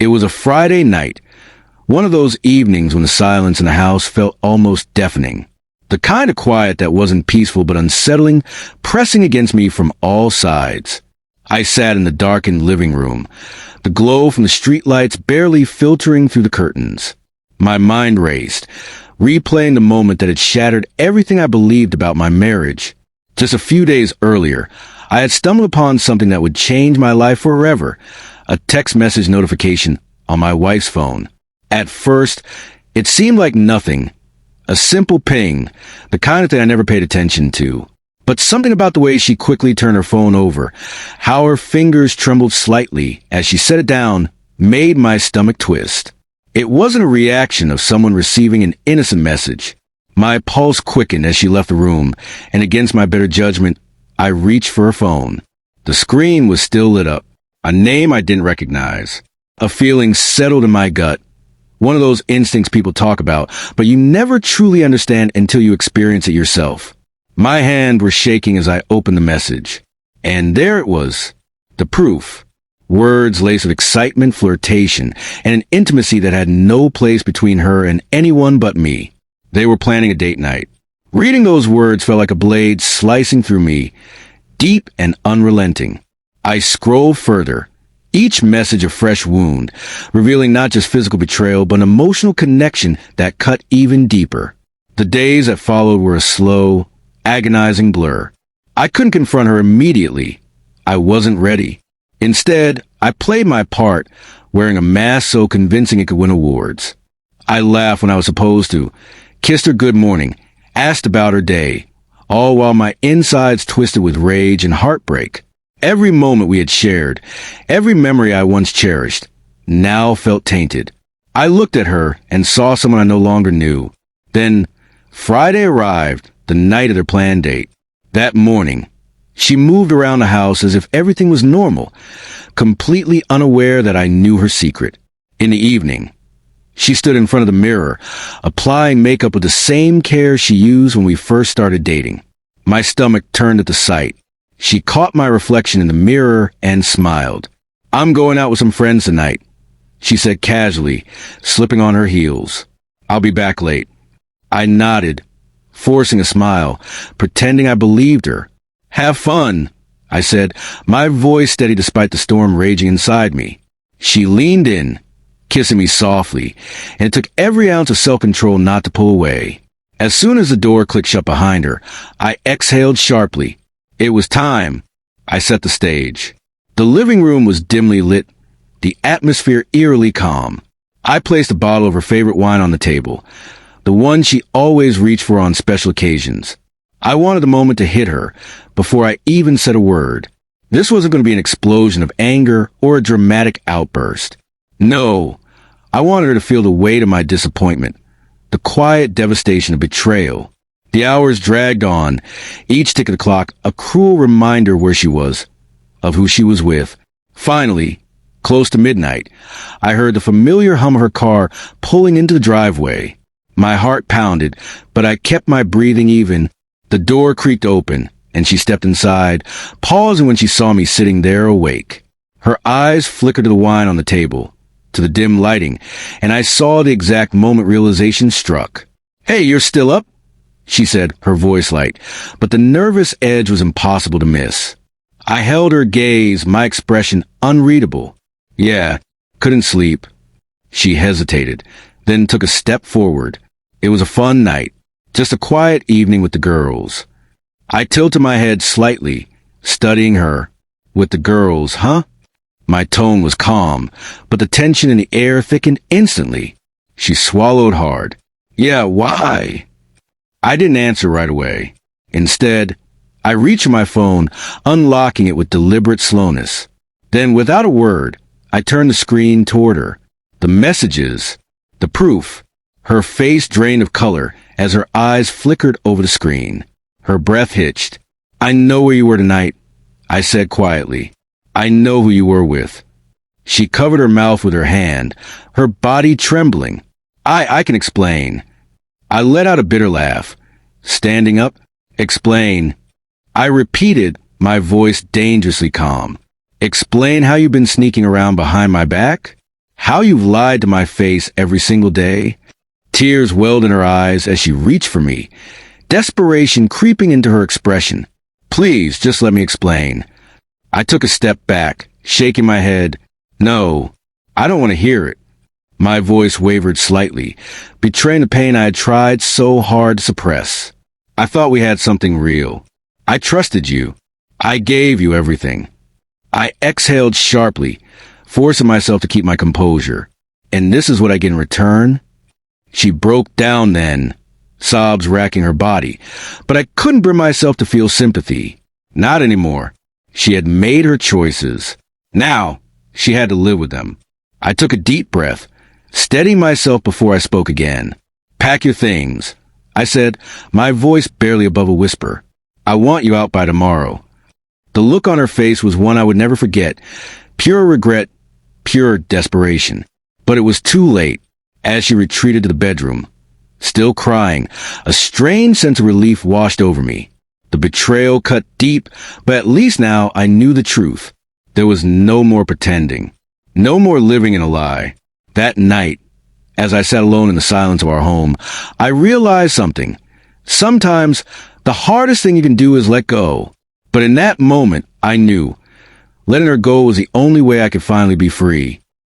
It was a Friday night, one of those evenings when the silence in the house felt almost deafening. The kind of quiet that wasn't peaceful but unsettling, pressing against me from all sides. I sat in the darkened living room, the glow from the streetlights barely filtering through the curtains. My mind raced, replaying the moment that had shattered everything I believed about my marriage. Just a few days earlier, I had stumbled upon something that would change my life forever, a text message notification on my wife's phone. At first, it seemed like nothing, a simple ping, the kind of thing I never paid attention to. But something about the way she quickly turned her phone over, how her fingers trembled slightly as she set it down, made my stomach twist. It wasn't a reaction of someone receiving an innocent message. My pulse quickened as she left the room, and against my better judgment, I reached for her phone. The screen was still lit up, a name I didn't recognize. A feeling settled in my gut. One of those instincts people talk about, but you never truly understand until you experience it yourself. My hands were shaking as I opened the message. And there it was, the proof. Words laced with excitement, flirtation, and an intimacy that had no place between her and anyone but me. They were planning a date night. Reading those words felt like a blade slicing through me, deep and unrelenting. I scrolled further, each message a fresh wound, revealing not just physical betrayal, but an emotional connection that cut even deeper. The days that followed were a slow, agonizing blur. I couldn't confront her immediately. I wasn't ready. Instead, I played my part, wearing a mask so convincing it could win awards. I laughed when I was supposed to, kissed her good morning, asked about her day, all while my insides twisted with rage and heartbreak. Every moment we had shared, every memory I once cherished, now felt tainted. I looked at her and saw someone I no longer knew. Then, Friday arrived, the night of their planned date. That morning, she moved around the house as if everything was normal, completely unaware that I knew her secret. In the evening, she stood in front of the mirror, applying makeup with the same care she used when we first started dating. My stomach turned at the sight. She caught my reflection in the mirror and smiled. "I'm going out with some friends tonight," she said casually, slipping on her heels. "I'll be back late." I nodded, forcing a smile, pretending I believed her. "Have fun," I said, my voice steady despite the storm raging inside me. She leaned in, kissing me softly, and it took every ounce of self-control not to pull away. As soon as the door clicked shut behind her, I exhaled sharply. It was time. I set the stage. The living room was dimly lit, the atmosphere eerily calm. I placed a bottle of her favorite wine on the table, the one she always reached for on special occasions. I wanted the moment to hit her before I even said a word. This wasn't going to be an explosion of anger or a dramatic outburst. No, I wanted her to feel the weight of my disappointment, the quiet devastation of betrayal. The hours dragged on, each tick of the clock a cruel reminder where she was, of who she was with. Finally, close to midnight, I heard the familiar hum of her car pulling into the driveway. My heart pounded, but I kept my breathing even. The door creaked open, and she stepped inside, pausing when she saw me sitting there awake. Her eyes flickered to the wine on the table, to the dim lighting, and I saw the exact moment realization struck. "Hey, you're still up?" she said, her voice light, but the nervous edge was impossible to miss. I held her gaze, my expression unreadable. "Yeah, couldn't sleep." She hesitated, then took a step forward. It was a fun night, just a quiet evening with the girls. I tilted my head slightly, studying her. "With the girls, huh?" My tone was calm, but the tension in the air thickened instantly. She swallowed hard. "Yeah, why?" I didn't answer right away. Instead, I reached for my phone, unlocking it with deliberate slowness. Then, without a word, I turned the screen toward her. The messages, the proof. Her face drained of color as her eyes flickered over the screen. Her breath hitched. "I know where you were tonight," I said quietly. "I know who you were with." She covered her mouth with her hand, her body trembling. I can explain." I let out a bitter laugh. Standing up, "Explain." I repeated, my voice dangerously calm. "Explain how you've been sneaking around behind my back?" How you've lied to my face every single day. Tears welled in her eyes as she reached for me, desperation creeping into her expression. Please, just let me explain. I took a step back, shaking my head. No, I don't want to hear it. My voice wavered slightly, betraying the pain I had tried so hard to suppress. I thought we had something real. I trusted you. I gave you everything. I exhaled sharply, forcing myself to keep my composure. And this is what I get in return? She broke down then, sobs racking her body, but I couldn't bring myself to feel sympathy. Not anymore. She had made her choices. Now, she had to live with them. I took a deep breath, steadying myself before I spoke again. Pack your things, I said, my voice barely above a whisper. I want you out by tomorrow. The look on her face was one I would never forget. Pure regret, pure desperation. But it was too late. As she retreated to the bedroom, still crying, a strange sense of relief washed over me. The betrayal cut deep, but at least now I knew the truth. There was no more pretending. No more living in a lie. That night, as I sat alone in the silence of our home, I realized something. Sometimes the hardest thing you can do is let go. But in that moment, I knew. Letting her go was the only way I could finally be free.